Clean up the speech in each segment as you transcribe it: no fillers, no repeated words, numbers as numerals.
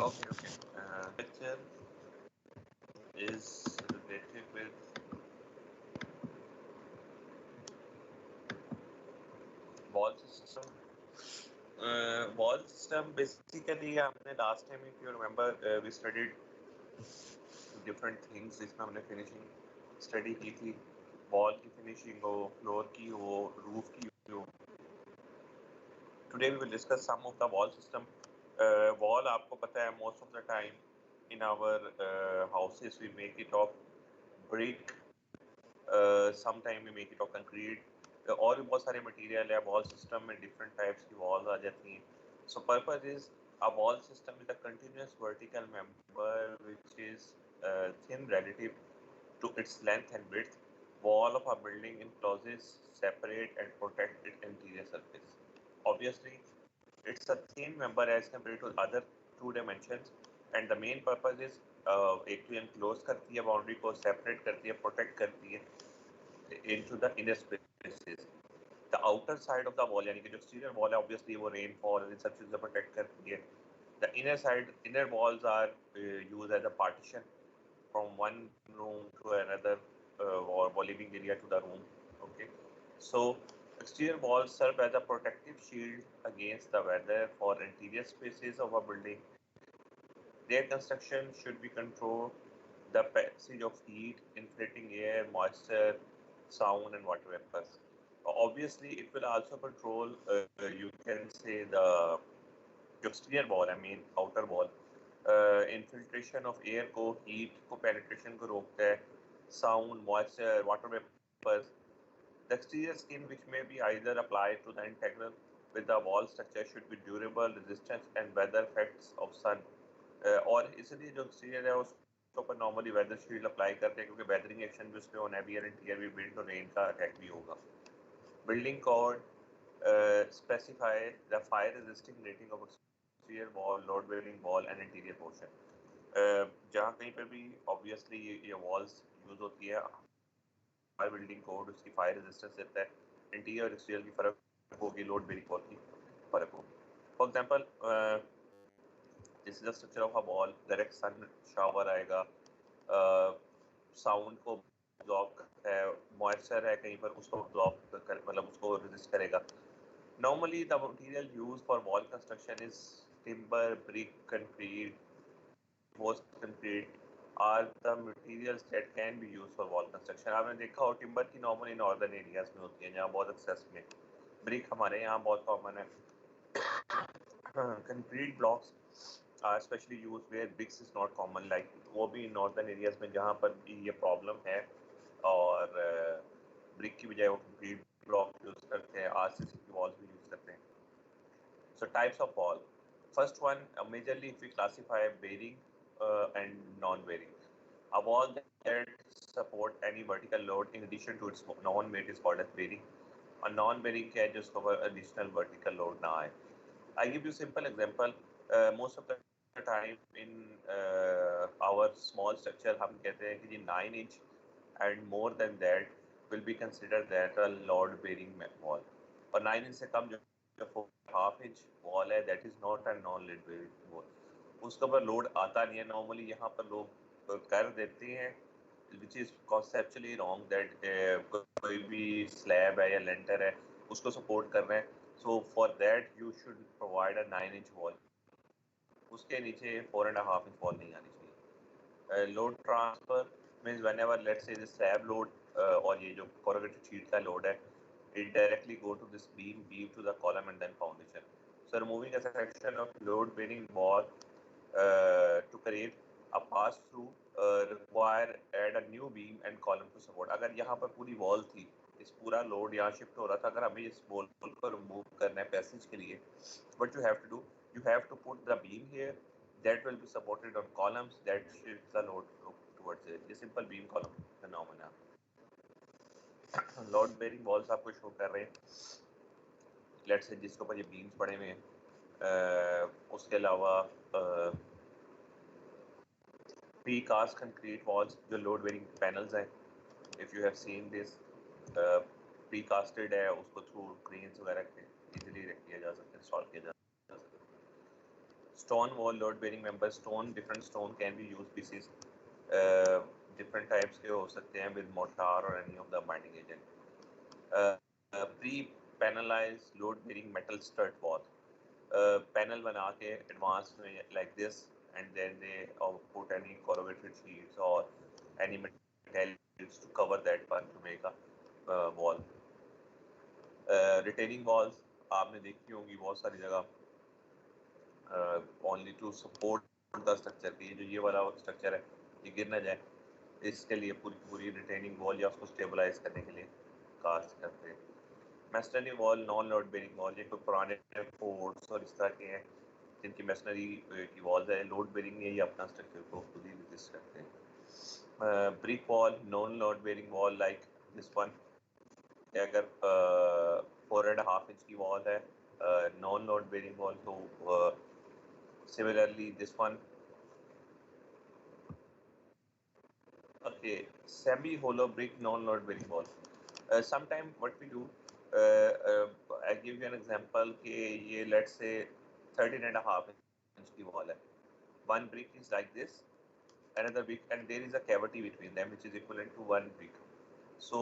Okay. Lecture is related with wall system. Wall system basically हमने last time if you remember we studied different things जिसमें हमने finishing study की थी wall की finishing हो floor की हो roof की हो. Today we will discuss some of the wall system. Wall आपको पता है most of the time in our houses we make it of brick. Sometime we make it of concrete. और भी बहुत सारे मटेरियल है वॉल सिस्टम में different types की वॉल्स आ जाती हैं सो purpose is a wall system is a continuous vertical member which is thin relative to its length and width. Wall of a building encloses, separate and protect its interior surface. Obviously, it's a thin member as compared to other two dimensions and the main purpose is एक तो enclose करती है boundary को separate करती है protect करती है into the inner spaces. The outer side of the wall यानी कि जो exterior wall है obviously वो rainfall इन सब चीज़ों से protect करती है. The inner side, inner walls are used as a partition from one room to another or living area to the room. Okay, so exterior walls serve as a protective shield against the weather for interior spaces of a building. Their construction should be controlled the passage of heat, infiltrating air, moisture, sound, and water vapors. Obviously, it will also control, you can say, the exterior wall, I mean, outer wall. Infiltration of air को, heat को, penetration को रोकता है, sound, moisture, water vapors. The exterior skin, which may be either applied to the integral with the wall structure, should be durable, resistant, and weather effects of sun. और इसलिए जो exterior है उसके ऊपर normally weather shield apply करते हैं क्योंकि weathering action भी उसमें होना है, wear and tear भी build तो rain का attack भी होगा. Building code specify the fire resisting rating of exterior wall, load bearing wall, and interior portion. जहाँ कहीं पे भी obviously ये walls use होती है हर बिल्डिंग कोड उसकी फायर रेजिस्टेंस देता है इंटीरियर और एक्सटीरियर की फर्क होगी लोड बेरिंग वॉल की फर्क होगी for example this is the structure of a wall direct sun shower आएगा साउंड को अब्सॉर्ब करता है मॉइस्चर है कहीं पर उसको अब्सॉर्ब कर मतलब उसको रेजिस्ट करेगा normally the material used for wall construction is timber brick concrete post concrete are the materials that can be used for wall construction. आपने देखा हो टिम्बर की नॉर्मली नॉर्दर्न एरियाज में होती है जहाँ बहुत एक्सेस में ब्रिक हमारे यहाँ बहुत कॉमन है concrete blocks are specially use where bricks is not common like वो भी नॉर्दर्न एरियाज में जहाँ पर ये प्रॉब्लम है और ब्रिक की बजाय वो कंक्रीट ब्लॉक यूज करते हैं आरसीसी की वॉल्स भी यूज करते हैं so types of wall first one majorly if we classify bearing and non-bearing. A wall that support any vertical load in addition to its non-weight is called as bearing. A non-bearing क्या है जिसको additional vertical load ना आए. I give you simple example. Most of the time in our small structure हम कहते हैं कि जी 9 inch and more than that will be considered that a load bearing wall. और 9 inch से कम जो 4.5 inch wall है that is not a non-lead bearing wall. उसके ऊपर लोड आता नहीं है नॉर्मली यहाँ पर लोग कर देते हैं which is conceptually wrong that कोई भी स्लैब है या लेंटर है उसको सपोर्ट कर रहे हैं so for that you should provide a 9 inch wall उसके नीचे 4.5 इंच वॉल नहीं आनी चाहिए load transfer means when ever let's say slab load और ये जो कोरुगेटेड शीट का लोड है it directly go to this beam to the column and then foundation so removing a section of load bearing wall to create a pass through require add a new beam and column to support अगर यहाँ पर पूरी wall थी इस पूरा load यहाँ shift हो रहा था अगर हमें इस वॉल को रिमूव करना है पैसेज के लिए what you have to do you have to put the beam here that will be supported on columns that shifts the load towards it ये simple beam column phenomena load bearing walls आपको show कर रहे हैं let's say जिसके ऊपर ये beams पड़े हुए हैं उसके अलावा प्रीकास्ट कंक्रीट वॉल्स जो लोड बेरिंग पैनल्स हैं if you have seen this precasted है उसको थ्रू क्रेन्स वगैरह के इजीली रख किया जा सकता है इंस्टॉल किया जा सकता है stone wall load bearing member, stone, different stone can be used pieces, different types के हो सकते हैं with mortar or any of the binding agent. Pre-panelized load bearing metal stud wall, panel बना के advance में like this, and then they put any corrugated sheets or any materials to cover that part to make a wall. Retaining walls आपने देखी होंगी बहुत सारी जगह, only to support the structure की जो ये वाला structure है ये गिर ना जाए, इसके लिए पूरी retaining wall या उसको stabilize करने के लिए cast करते हैं. Masonry wall, non-load bearing wall, ये कोई पुराने forts और इस तरह के हैं जिनकी masonry की walls है, load bearing है, ये अपना structure को खुद ही resist करते हैं. Brick wall, non-load bearing wall like this one, अगर 4.5 इंच की वॉल है, नॉन लोड बेरिंग वॉल, तो similarly this one. Okay, semi hollow brick non load bearing wall. Sometime what we do, I give you an example कि ये let's say 13.5 inch की wall है. One brick is like this, another brick, and there is a cavity between them which is equivalent to one brick. So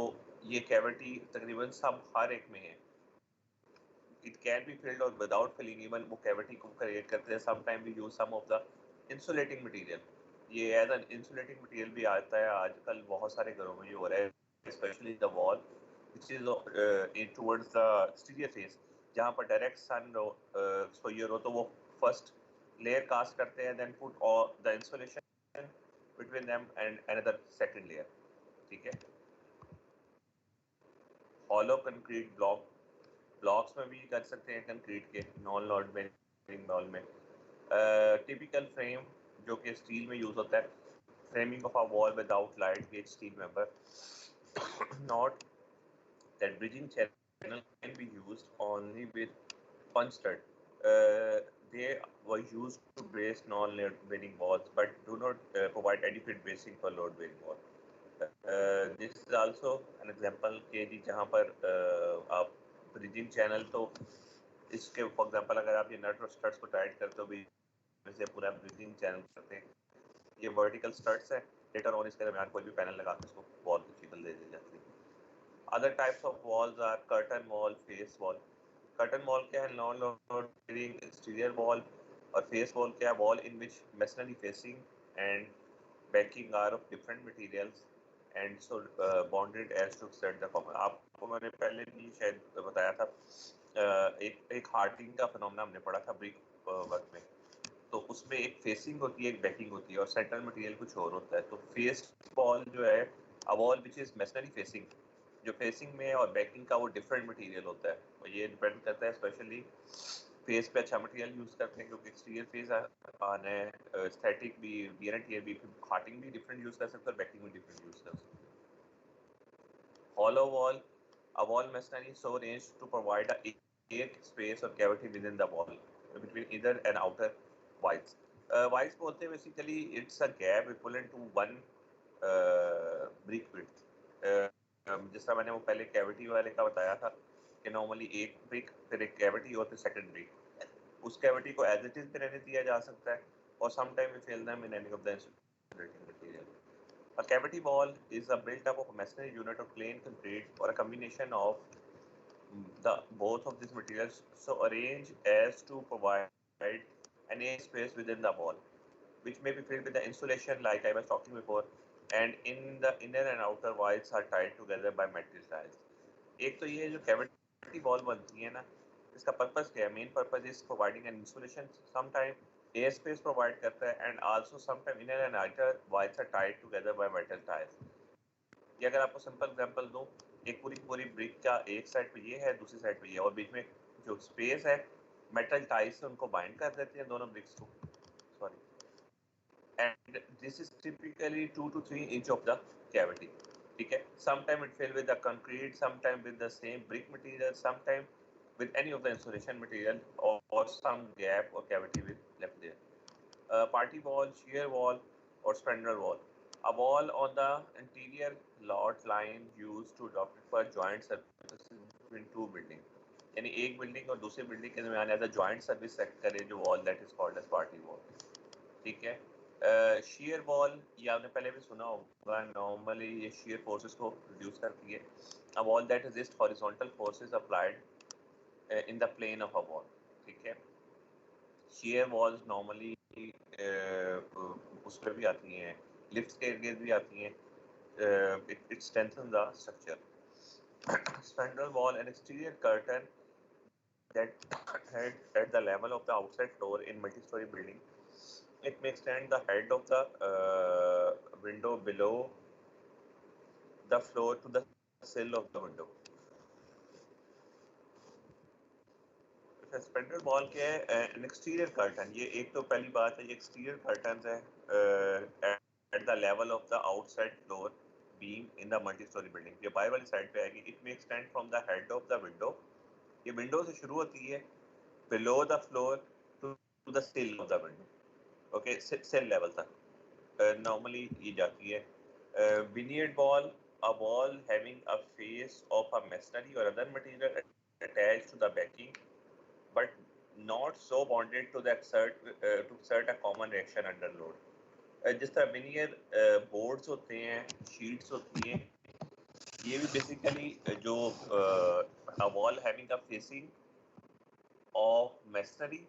ये cavity तकरीबन सब हर एक में है. It can be filled or without filling, even वो cavity को create करते हैं. Sometimes we use some of the insulating material. ये as an insulating material भी आता है आजकल बहुत सारे घरों में ये हो रहा है, especially the wall which is in towards the exterior face, जहाँ पर direct sun सोइयर हो, तो वो first layer cast करते हैं, then put all the insulation between them and another second layer. ठीक है. Hollow concrete blocks में भी कर सकते हैं कंक्रीट के, नॉन लोड बेरिंग वॉल में. टिपिकल फ्रेम जो कि स्टील में यूज होता है, framing of a wall without light gauge steel member. Not that bridging channel can be used only with punch stud. They were used to brace non-load bearing walls, but do not provide adequate bracing for load bearing wall. This is also an example के जी जहाँ पर आप bridging channel, तो इसके for example अगर आप ये नट और स्टड्स को टाइट करते हो भी वैसे पूरा ब्रिजिंग चैनल करते हैं. ये वर्टिकल स्टड्स है, लेटर ऑन इसके दरमियान कोई भी पैनल लगा के इसको वॉल की शक्ल दे दी जाती है. Other types of walls are curtain wall, face wall. Curtain wall क्या है? Non load bearing exterior wall. और फेस वॉल क्या है? Wall in which masonry facing and backing are of different materials and so bonded as to set the common. आपको मैंने पहले भी शायद बताया था, एक हार्टिंग का फिनोमेना हमने पढ़ा था ब्रिक वर्क में, तो उसमें एक फेसिंग होती है, एक बैकिंग होती है, और सेंट्रल मटेरियल कुछ और होता है. तो फेस वॉल जो है, a wall which is masonry facing, जो फेसिंग में और बैकिंग का वो डिफरेंट मटेरियल होता है, और ये डिपेंड करता है स्पेशली फेस पे अच्छा मटेरियल यूज करते हैं क्योंकि एक्सटीरियर फेस आना है, एस्थेटिक भी, वियर एंड टियर भी, हार्टिंग भी डिफरेंट यूज कर सकते हैं और बैकिंग भी डिफरेंट यूज कर सकते हैं. Hollow wall, a wall masonry so arranged to provide a air space or cavity within the wall between inner and outer walls. Walls बोलते हैं basically it's a gap equivalent to one brick width. जिस तरह मैंने वो पहले cavity वाले का बताया था कि नॉर्मली एक ब्रिक, फिर एक कैविटी और फिर सेकंड ब्रिक. उस कैविटी को एज इट इज भी रहने दिया जा सकता है, और sometime we fill them in any of the insulating material. A cavity wall is a built-up of a masonry unit of plain concrete or a combination of the both of these materials, so arranged as to provide an air space within the wall, which may be filled with the insulation like I was talking before, and in the inner and outer walls are tied together by metal ties. एक तो ये जो cavity wall बनती है ना, इसका purpose क्या है? Main purpose is providing an insulation, sometime air space provide करता है, and also sometime inner and outer walls are tied together by metal ties. ये अगर आपको सिंपल एग्जांपल दूं, एक पूरी ब्रिक का एक साइड पे ये है, दूसरी साइड पे ये, और बीच में जो स्पेस है मेटल टाइज से उनको बाइंड कर देते हैं दोनों ब्रिक्स को. Sorry. And this is typically 2 to 3 inch of the cavity. ठीक है. Sometime it fill with the concrete, sometime with the same brick material, sometime with any of the insulation material, or some gap or cavity with left there. Party wall, shear wall, or spandrel wall. A wall on the interior lot line used to dock for joint surfaces between two buildings. यानी एक building और दूसरी building के दरमियान as a joint service set करे जो wall that is called as party wall, ठीक है। shear wall ये आपने पहले भी सुना होगा, नॉर्मली ये shear forces को reduce करती है। A wall that resists horizontal forces applied in the plane of a wall, ठीक है। shear walls normally उस पर भी आती हैं, lifts के इर्द भी आती हैं। It strengthens the structure. Spandrel wall, an exterior curtain that head at the level of the outside floor in multi-story building. It may extend the head of the window below the floor to the sill of the window. Spandrel wall क्या है? N exterior curtain, ये एक तो पहली बात है, ये exterior curtain है at the level of the outside floor beam in the multi storey building. ये बाई वाली साइड पे आएगी। It may extend from the head of the window, ये विंडो से शुरू होती है, below the floor to the sill of the window, okay, sill level तक नॉर्मली ये जाती है। Veneered wall, a wall having a face of a masonry or other material attached to the backing but not so bonded to exert a common reaction under load. जिस तरह veneer boards होते हैं, sheets होती हैं, ये भी basically जो a wall having a facing of masonry,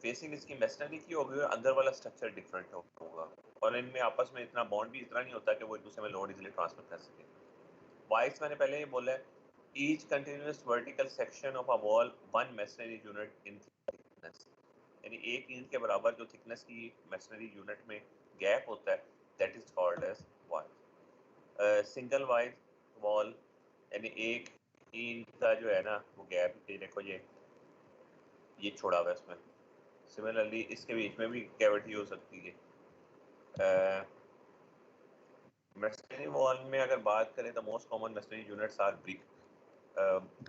facing इसकी मैसनरी की होगी और अंदर वाला स्ट्रक्चर डिफरेंट होगा और इनमें आपस में इतना बॉन्ड भी इतना नहीं होता कि वो एक दूसरे में लोड इजीली ट्रांसफर कर सके। वाइड्स मैंने पहले ही बोला है, each continuous vertical section of a wall one masonry unit in thickness, यानी एक इंच के बराबर जो थिकनेस की मैसनरी यूनिट में गैप होता है that is called as wythe. Single wythe wall यानी एक इंच का जो है ना वो गैप, ये देखो ये छोड़ा हुआ है इसमें। सिमिलरली इसके बीच में भी कैविटी हो सकती है। मैसनरी वॉल में अगर बात करें तो most common masonry units are brick,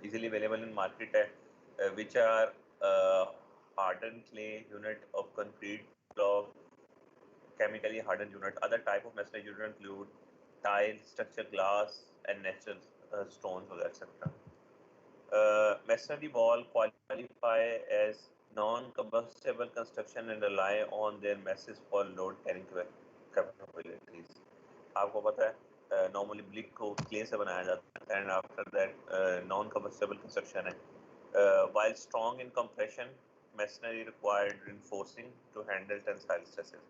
easily available in market है, which are hardened clay unit of concrete block, chemically hardened unit. Other type of masonry unit include tile, structured glass, and natural stones, etc. Masonry wall qualify as non-combustible construction and rely on their masses for load carrying capabilities. आपको पता है normally brick को clay से बनाया जाता है and after that non-combustible construction है. While strong in compression, masonry required reinforcing to handle tensile stresses.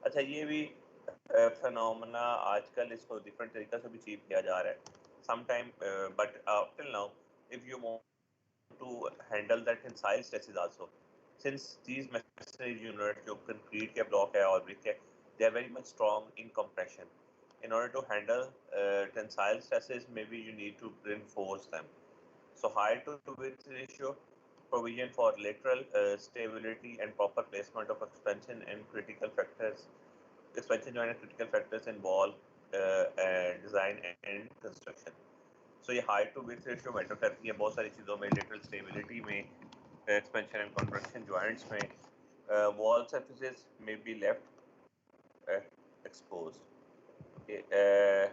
अच्छा, ये भी phenomena आजकल इसको different तरीक़ा से भी अचीव किया जा रहा है. Sometime, but till now, if you want to handle that tensile stresses also, since these masonry units जो concrete के block है और brick है, they are very much strong in compression. In order to handle tensile stresses, maybe you need to reinforce them. So height to width ratio, provision for lateral stability and proper placement of expansion and critical factors, expansion joint and critical factors in wall design and construction. So ये height to width ratio matter करती है बहुत सारी चीज़ों में, lateral stability में, expansion and contraction joints में. Wall surfaces may be left exposed. Okay,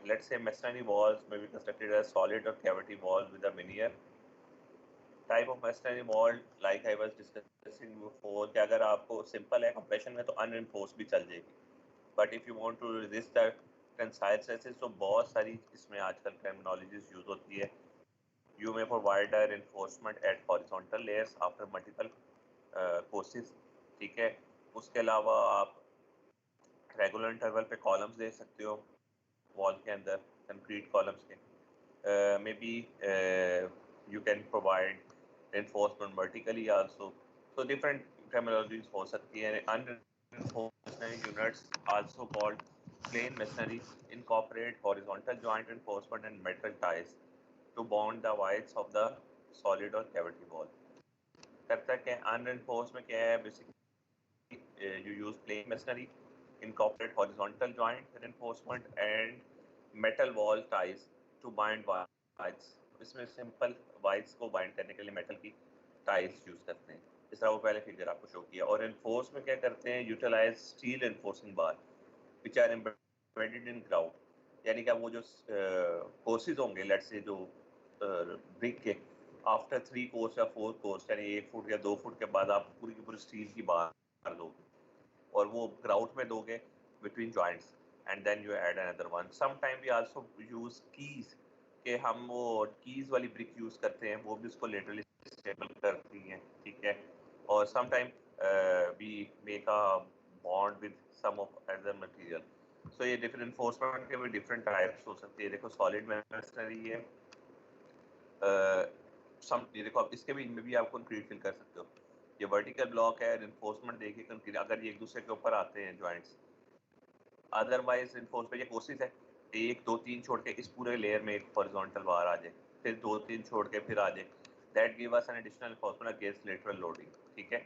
let's say masonry walls may be constructed as solid or cavity walls with a veneer. Type of masonry wall, like I was discussing before, कि अगर आपको simple है compression में तो unreinforced भी चल जाएगी. But if you want to resist the tensile stresses, तो बहुत सारी इसमें आजकल terminologies use होती है. You may provide a reinforcement at horizontal layers after multiple courses. ठीक है, उसके अलावा आप रेगुलर इंटरवल पे कॉलम्स दे सकते हो वॉल के अंदर, कंक्रीट कॉलम्स के. मे be you can provide reinforcement vertically also. So different terminologies हो सकती है. Unreinforced units, also called plain masonry, incorporate horizontal joint reinforcement and metal ties to bond the voids of the solid or cavity wall. करता क्या है unreinforced में, क्या है basically you use plain masonry, incorporate horizontal joint reinforcement and metal wall ties to bind voids. इसमें simple wides को bind करने के लिए मेटल की टाइल्स यूज करते हैं, इस तरह वो पहले फिगर आपको शो किया. और एनफोर्स में क्या करते हैं, utilise steel enforcing bar which are embedded in ground, यानी कि वो जो कोर्सेज होंगे लेट्स से जो ब्रिक के आफ्टर 3 कोर्स या 4 कोर्स यानी 1 फुट या 2 फुट के बाद आप पूरी की पूरी स्टील की बार दोगे और वो ग्राउट में दोगे between joints and then you add another one. Sometime we also use keys कि हम वो कीज वाली ब्रिक यूज करते हैं, वो भी उसको लेटरली स्टेबल करती हैं, ठीक है. और sometime we make a bond with some of other material. So ये different enforcement के भी different types हो सकते हैं. देखो solid masonry है, ये देखो आप इसके भी इनमें भी आप कंक्रीट फिल कर सकते हो. ये वर्टिकल ब्लॉक है, रिइंफोर्समेंट देखिए कंक्रीट अगर ये एक दूसरे के ऊपर आते हैं जॉइंट्स. अदरवाइज रिइंफोर्समेंट ये कोशिश है 1 2 3 छोड़ के इस पूरे लेयर में एक हॉरिजॉन्टल बार आ जाए, फिर 2 3 छोड़ के फिर आ जाए. That give us an additional reinforcement against lateral loading, ठीक है.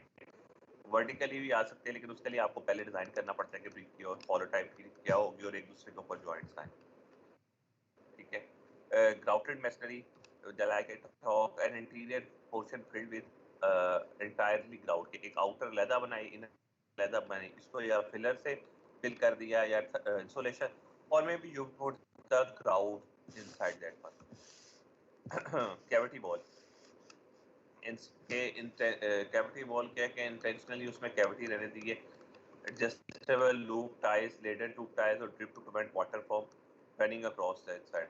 वर्टिकली भी आ सकते हैं लेकिन उसके लिए आपको पहले डिजाइन करना पड़ता है कि ब्रिक की और फॉलो टाइप की क्या होगी और एक दूसरे के ऊपर जॉइंट्स आए, ठीक है. Grouted masonry like a top an interior portion filled with entirely grout के एक आउटर लैदा बनाई, इन लैदा बनाई, इसको या फिलर से फिल कर दिया या इंसुलेशन और may be you put the grout inside that one. Cavity wall cavity wall क्या है कि इंटेंशनली उसमें कैविटी रहने दी है. Adjustable loop ties, ladder tube ties और drip to prevent water from running across the inside.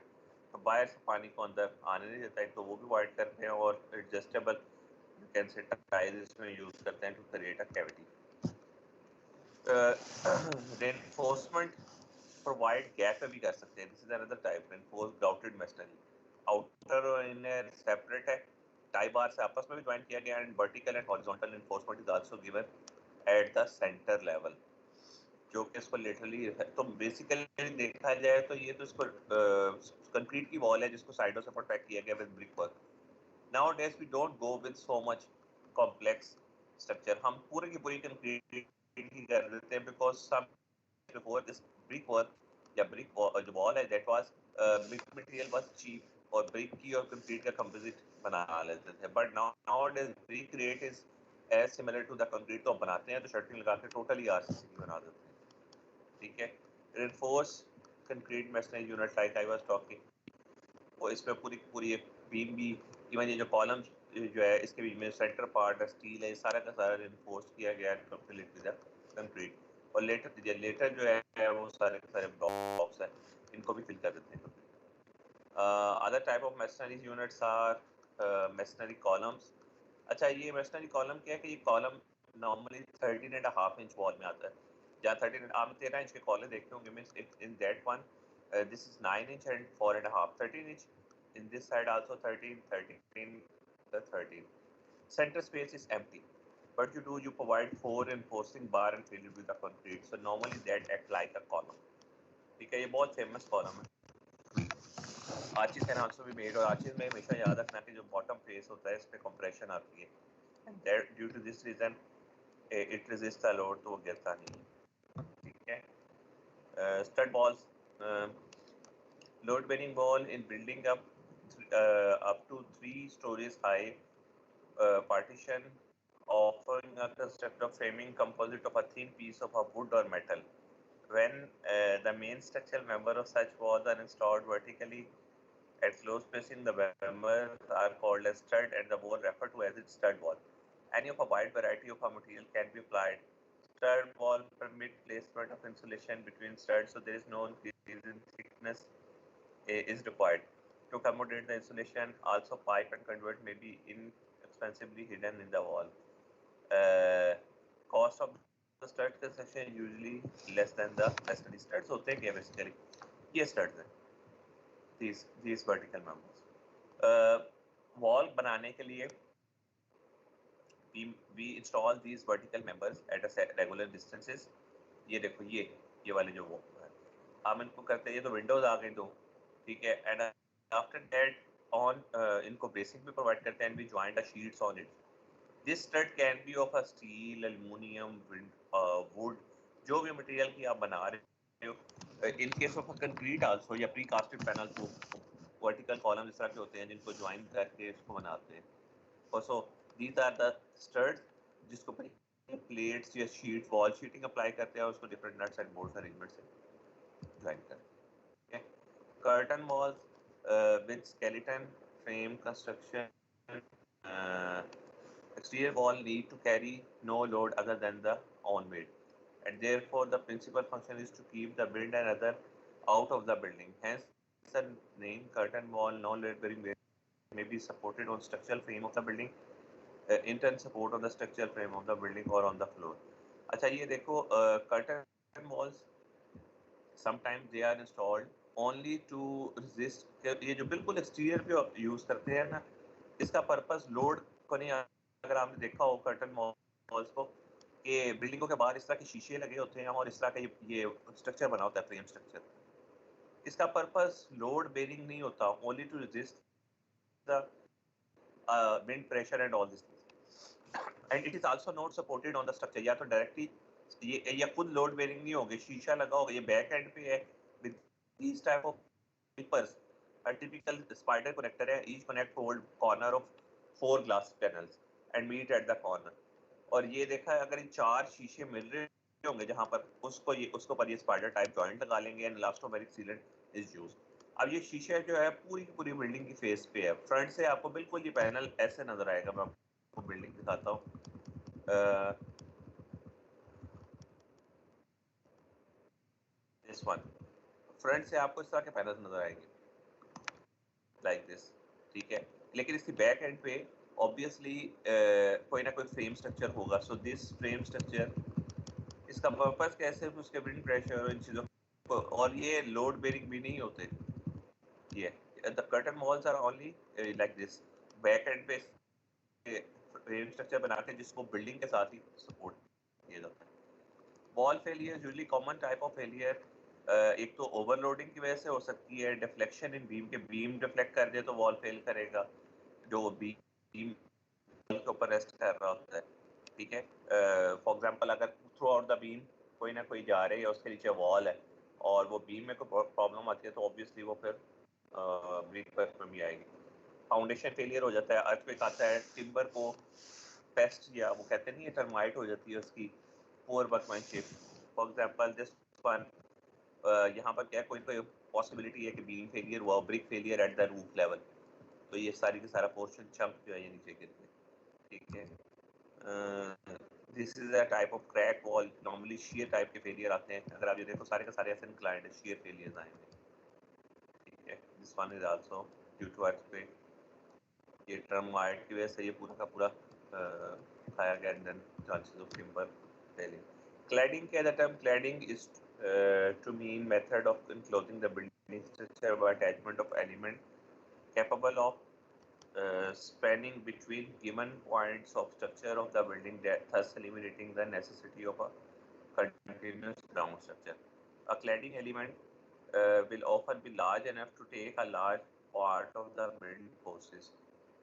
तो बाहर से पानी को अंदर आने नहीं देता है, तो वो भी वाइड करते हैं. और adjustable you can say ties इसमें यूज करते हैं to create a cavity. Reinforcement provide gap में भी कर सकते हैं. This is another type reinforce grouted masonry. Outer और इनर सेपरेट है, टाई बार से आपस में भी ज्वाइन किया गया. And vertical and horizontal reinforcement is also given at the centre level, जो कि इसको लिटरली तो बेसिकली देखा जाए तो ये तो इसको कंक्रीट की वॉल है जिसको साइडों से प्रोटेक्ट किया गया with brick work. Nowadays we don't go with so much complex structure. हम पूरे की पूरी कंक्रीट ही कर देते हैं because some before this brick work या ब्रिक जो वॉल है that was brick material was cheap और ब्रिक की और कंक्रीट का कंपोजिट बना लेते थे. But nowadays brick rate is as similar to the concrete. तो बनाते हैं तो शर्टिंग लगा के टोटली आरसीसी बना देते हैं, ठीक है. Reinforce concrete masonry unit like I was talking, और इसमें पूरी पूरी एक बीम भी इवन ये जो कॉलम जो है इसके बीच में सेंटर पार्ट है स्टील है, सारा का सारा रिइंफोर्स किया गया है कंप्लीटली द कंक्रीट. और लेटर जो है वो सारे के सारे ब्लॉक्स है, इनको भी फिल कर देते हैं. Other type of masonry units are masonry columns. अच्छा ये मेसनरी कॉलम क्या है कि ये कॉलम नॉर्मली 13.5 इंच वॉल में आता है. जहाँ 13 आप 13 इंच के कॉलम देखते होंगे means in that one this is 9 inch and 4.5 13 inch in this side also 13 13 the 13 center space is empty, but you provide 4 reinforcing bar and fill it with the concrete, so normally that act like a column. ठीक है, ये बहुत famous column है. Archies can also be made. और Archies में हमेशा याद रखना कि जो बॉटम फेस होता है इस पे कंप्रेशन आती है and that due to this reason it resists the load, तो वो गिरता नहीं है, ठीक है. Stud balls, load bearing wall in building up to 3 stories high, partition offering a constructed framing composite of a thin piece of a wood or metal. When the main structural member of such walls are installed vertically at close spacing, the members are called as stud and the wall referred to as its stud wall. Any of a wide variety of a material can be applied. Stud wall permit placement of insulation between studs, so there is no increase in thickness is required. To accommodate the insulation, also pipe and conduit may be inexpensively hidden in the wall. Cost of the stud construction is usually less than the masonry studs. होते हैं क्या basically? ये studs हैं. These vertical members. Wall बनाने के लिए we install these vertical members at a regular distances. ये देखो ये वाले जो वो हम इनको करते हैं, ये तो विंडोज आ गई दो, ठीक है. एंड आफ्टर दैट ऑन इनको बेसिक भी प्रोवाइड करते हैं. We join the sheets on it. This stud can be of a steel, aluminium, wood, जो भी मटेरियल की आप बना रहे हो. In case of concrete also या प्री कास्टेड पैनल, तो वर्टिकल कॉलम इस तरह के होते हैं जिनको ज्वाइन करके इसको बनाते हैं. और so these are the studs जिसको प्लेट्स या शीट वॉल शीटिंग अप्लाई करते हैं और उसको different nuts and bolts arrangement से ज्वाइन करते हैं. Curtain walls with skeleton frame construction exterior wall need to carry no load other than the own weight, and therefore the principal function is to keep the wind and other out of the building. Hence, the name curtain wall, non-load-bearing weight, may be supported on structural frame of the building, internal support on the structural frame of the building or on the floor. अच्छा ये देखो curtain walls sometimes they are installed only to resist ये जो बिल्कुल exterior पे use करते हैं ना इसका पर्पस लोड को नहीं अगर आपने देखा हो कर्टन वॉल्स को कि बिल्डिंगों के बाहर इस तरह के शीशे लगे होते हैं और इस तरह का ये स्ट्रक्चर बना होता है फ्रेम स्ट्रक्चर इसका पर्पस लोड बेरिंग नहीं होता only to resist the wind pressure and all this and it is also not supported on the structure या तो डायरेक्टली ये खुद लोड बेरिंग नहीं होगी शीशा लगा होगा ये बैक एंड पे है with this type of papers a typical spider connector है each connect hold corner of 4 glass panels and meet at the corner और ये देखा है अगर इन 4 शीशे मिल रहे होंगे जहां पर उसको पर ये स्पाइडर टाइप जॉइंट लगा लेंगे and elastomeric sealant is used अब ये शीशे जो है पूरी की पूरी बिल्डिंग की फेस पे है फ्रंट से आपको बिल्कुल ये पैनल ऐसे नजर आएगा मैं आपको बिल्डिंग दिखाता हूँ दिस वन फ्रंट से आपको इस तरह के पैनल्स नजर आएंगे लाइक दिस ठीक है लेकिन इसकी बैक एंड पे ऑब्वियसली कोई ना कोई फ्रेम स्ट्रक्चर होगा सो दिस फ्रेम स्ट्रक्चर इसका पर्पस कैसे है उसके विंड प्रेशर और इन चीज़ों को और ये लोड बेरिंग भी नहीं होते ये the curtain walls are only like this back end पे फ्रेम स्ट्रक्चर बना के जिसको बिल्डिंग के साथ ही सपोर्ट किया जाता है wall failure usually common type of failure एक तो ओवरलोडिंग की वजह से हो सकती है डिफ्लेक्शन इन बीम के बीम डिफ्लेक्ट कर दे तो वॉल फेल करेगा जो बीम के ऊपर रेस्ट कर रहा होता है ठीक है फॉर एग्जांपल अगर थ्रू आउट द बीम कोई ना कोई जा रही है उसके नीचे वॉल है और वो बीम में कोई प्रॉब्लम आती है तो ऑब्वियसली वो फिर ब्रिक पर कमी आएगी फाउंडेशन फेलियर हो जाता है अर्थक्वेक आता है टिम्बर को पेस्ट या वो कहते नहीं है टर्माइट हो जाती है उसकी poor workmanship for example this one यहाँ पर क्या कोई पॉसिबिलिटी है कि बीम फेलियर हुआ brick failure at the roof level तो ये सारी का सारा पोर्शन चंक जो है ये नीचे गिर गया ठीक है this is a type of crack wall normally share type के फेलियर आते हैं अगर आप ये देखो सारे का सारे ऐसे इंक्लाइंड है शेयर फेलियर्स आएंगे ठीक है this one is also due to earthquake ये टर्माइट की वजह से ये पूरा का पूरा खाया गया and then chances of timber failure cladding के the term cladding is to mean method of enclosing the building structure by attachment of element capable of spanning between given points of structure of the building, thus eliminating the necessity of a continuous ground structure. A cladding element will often be large enough to take a large part of the building forces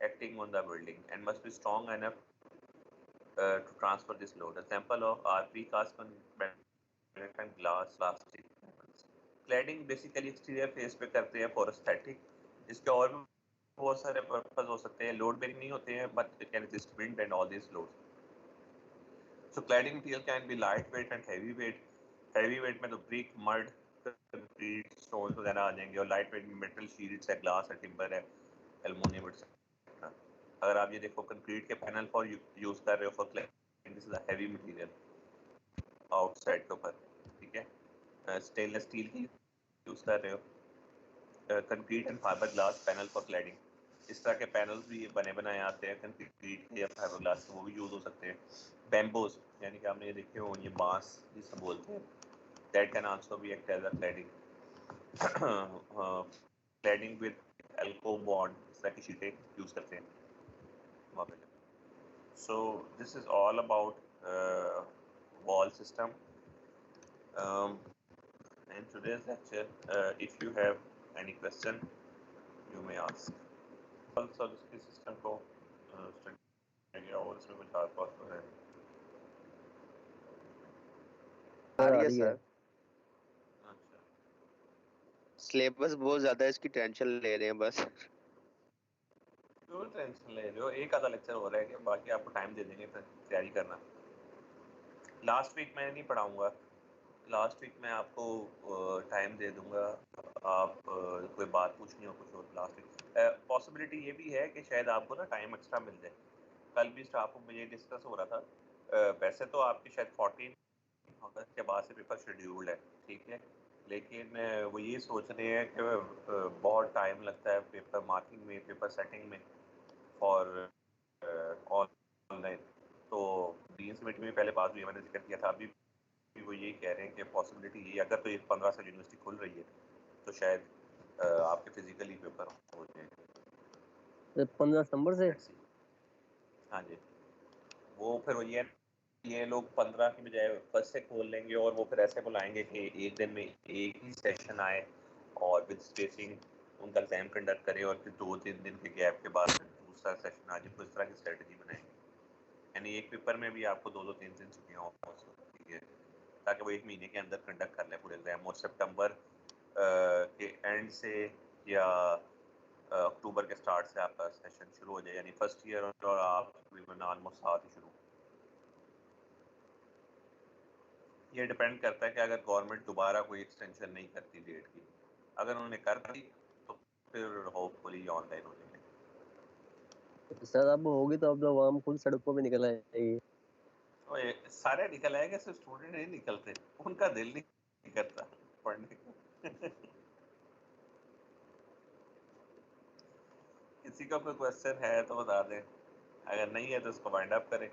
acting on the building and must be strong enough to transfer this load. Example of are precast and glass plastic. Cladding basically exterior face पे करते हैं for aesthetic इसके और भी बहुत सारे purpose हो सकते हैं लोड बेरिंग नहीं होते हैं but it can resist wind and all these loads. So cladding material can be lightweight and heavyweight में तो brick mud concrete stones वगैरह आ जाएंगे और lightweight में metal sheets है glass है timber है aluminium etc. अगर आप ये देखो कंक्रीट के पैनल फॉर यूज कर रहे हो for cladding this is a heavy material outside के ऊपर ठीक है स्टेनलेस स्टील की यूज कर रहे हो concrete and fibre glass panel for cladding इस तरह के पैनल्स भी बने बनाए आते हैं कंक्रीट के या फाइबर ग्लास के वो भी यूज हो सकते हैं बैम्बोज यानी कि आपने ये देखे हो ये बांस जिसे बोलते हैं that can also be act as a cladding with alco bond इस तरह की शीटें यूज करते हैं So this is all about wall system. In today's lecture, if you have any question, you may ask. Also, this system को study और इसमें कुछ और बात है। आ रही है सर। अच्छा। सिलेबस बहुत ज्यादा है इसकी टेंशन ले रहे हैं बस। क्यों टेंशन ले रहे हो एक आधा लेक्चर हो रहा है कि बाकी आपको टाइम दे देंगे फिर तैयारी करना लास्ट वीक मैं नहीं पढ़ाऊंगा लास्ट वीक मैं आपको टाइम दे दूंगा आप कोई बात पूछनी हो कुछ और लास्ट वीक पॉसिबिलिटी ये भी है कि शायद आपको ना टाइम एक्स्ट्रा मिल जाए। कल भी स्टाफ में ये डिस्कस हो रहा था। वैसे तो आपकी शायद 14 अगस्त के बाद से पेपर शेड्यूल्ड है, ठीक है, लेकिन वो ये सोच रहे हैं कि बहुत टाइम लगता है पेपर मार्किंग में, पेपर सेटिंग में फॉर ऑनलाइन। तो डीन समिट में पहले बात हुई, मैंने जिक्र किया था, अभी वो यही कह रहे हैं कि पॉसिबिलिटी ये, अगर तो ये 15 से यूनिवर्सिटी खुल रही है तो शायद आपके फिजिकली पेपर हो जाए 15 सितंबर से। हाँ जी, वो फिर ये लोग 15 की बजाय 1 से खोल लेंगे और वो फिर ऐसे बुलाएंगे कि एक दिन में एक ही सेशन आए और विद स्पेसिंग उनका एग्जाम कंडक्ट करे और फिर 2-3 दिन के गैप के बाद दूसरा सेशन आ जाए। इस तरह की स्ट्रेटजी बनाएंगे, यानी एक पेपर में भी आपको 2-3 दिन छुट्टियाँ हो सकती है, ताकि वो 1 महीने के अंदर कंडक्ट कर लें पूरे एग्जाम, और सितंबर के एंड से या अक्टूबर के स्टार्ट से आपका सेशन शुरू हो जाए, यानी फर्स्ट ईयर और आप तकरीबन ऑलमोस्ट साथ ही शुरू। ये डिपेंड करता है कि अगर गवर्नमेंट दोबारा कोई एक्सटेंशन नहीं करती डेट की, अगर उन्होंने कर दी तो फिर होपफुली ऑनलाइन हो जाएंगे। सर अब होगी तो अब तो आवाम खुद सड़कों पे निकल आएगी। और सारे निकल आएंगे, सिर्फ स्टूडेंट नहीं निकलते, उनका दिल नहीं करता पढ़ने का। किसी का कोई क्वेश्चन है तो बता दें, अगर नहीं है तो उसको वाइंड अप करें।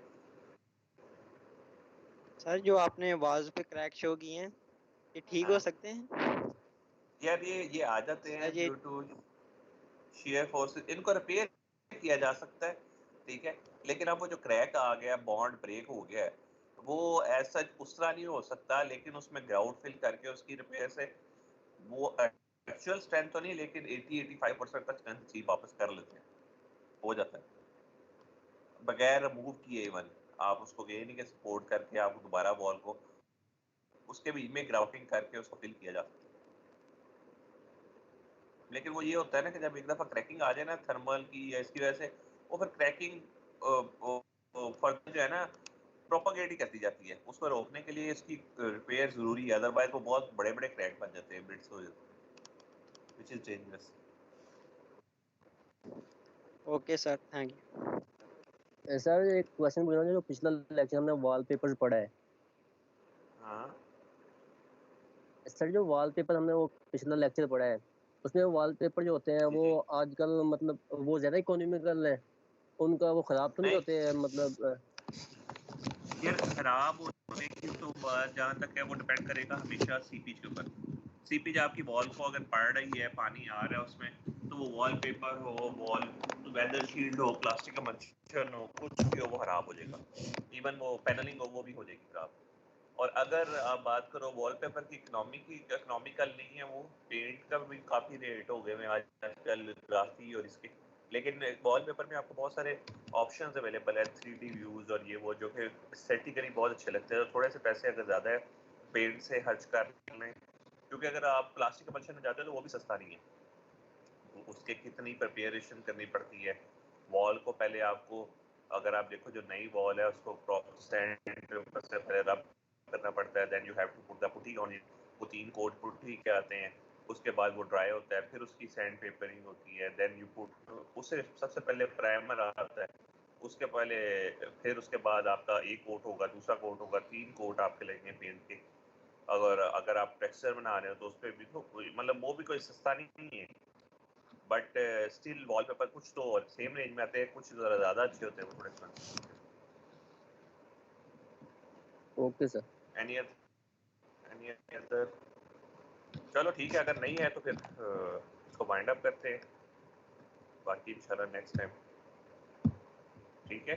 सर जो आपने वाल्स पे क्रैक शो किए हैं, ये ठीक हो सकते हैं? यार ये आ जाते हैं सर ये ड्यू टू शेयर फोर्सेस, इनको रिपेयर किया जा सकता है, ठीक है, लेकिन अब वो जो क्रैक आ गया, बॉन्ड ब्रेक हो गया है, वो ऐसा उस तरह नहीं हो सकता, लेकिन उसमें ग्राउंड फिल करके उसकी रिपेयर से वो एक्चुअल स्ट्रेंथ तो नहीं, लेकिन 80-85% तक स्ट्रेंथ अचीव वापस कर लेते हैं, हो जाता है बगैर रिमूव किए। इवन आप उसको ये नहीं कि सपोर्ट करके आप दोबारा वॉल को उसके बीच में ग्राउटिंग करके उसको फिल किया जा सकता है। लेकिन वो ये होता है ना कि जब एक दफा क्रैकिंग आ जाए ना थर्मल की या इसकी वजह से, वो फिर क्रैकिंग फर्दर जो है ना प्रोपागेट ही करती जाती है। उसको रोकने के लिए इसकी रिपेयर जरूरी है, अदरवाइज वो बहुत बड़े बड़े क्रैक बन जाते हैं, ब्रिड्स हो जाते हैं, which is dangerous. Okay sir, thank you. Sir एक क्वेश्चन पूछना था, जो पिछला लेक्चर हमने वॉलपेपर्स पढ़ा है, हाँ सर जो वॉलपेपर हमने वो पिछला लेक्चर पढ़ा है, उसमें वॉलपेपर जो होते हैं जी वो जी, आजकल मतलब वो ज्यादा इकोनॉमिकल है, उनका वो खराब तो नहीं नहीं होते हैं मतलब यार खराब होने की तो बात जहाँ तक है वो डिपेंड करेगा हमेशा सीपी के ऊपर। सीपी जब आपकी वॉल को अगर पड़ रही है, पानी आ रहा है उसमें, तो वो वॉल पेपर हो, वॉल वेदर शील्ड हो, प्लास्टिक का मच्छर हो, कुछ भी हो, वो खराब हो जाएगा। इवन वो पैनलिंग हो वो भी हो जाएगी खराब। और अगर आप बात करो वॉलपेपर की इकोनॉमिकल नहीं है, वो पेंट का भी काफ़ी रेट हो गए हैं आजकल, ग्राफी और इसके, लेकिन वॉलपेपर में आपको बहुत सारे ऑप्शंस अवेलेबल है, 3D व्यूज़ और ये वो, जो कि एस्थेटिकली बहुत अच्छे लगते हैं। तो थोड़े से पैसे अगर ज़्यादा है पेंट से खर्च कर लें, क्योंकि अगर आप प्लास्टिक के मच्छर में जाते हो तो वो भी सस्ता नहीं है, उसके कितनी प्रिपरेशन करनी पड़ती है। वॉल को पहले आपको, अगर आप देखो जो नई वॉल है उसको प्रॉपर स्टैंड से पहले रब करना पड़ता है, then you have to put the putty on it, पुटीन कोट पुट्टी के आते हैं, उसके बाद वो ड्राई होता है, फिर उसकी सैंड पेपरिंग होती है, देन यू पुट, उससे सबसे पहले प्राइमर आता है, उसके पहले फिर उसके बाद आपका एक कोट होगा, दूसरा कोट होगा, 3 कोट आपके लगेंगे पेंट के। अगर आप टेक्सचर बना रहे हो तो उस पर भी तो मतलब वो भी कोई सस्ता नहीं है, बट स्टिल वॉलपेपर कुछ तो सेम रेंज में आते हैं, कुछ ज़रा ज़्यादा अच्छे होते हैं, वो थोड़े expensive. Okay sir. Any other, चलो ठीक है, अगर नहीं है तो फिर इसको वाइंड अप करते हैं, बाकी इंशाल्लाह नेक्स्ट टाइम, ठीक है।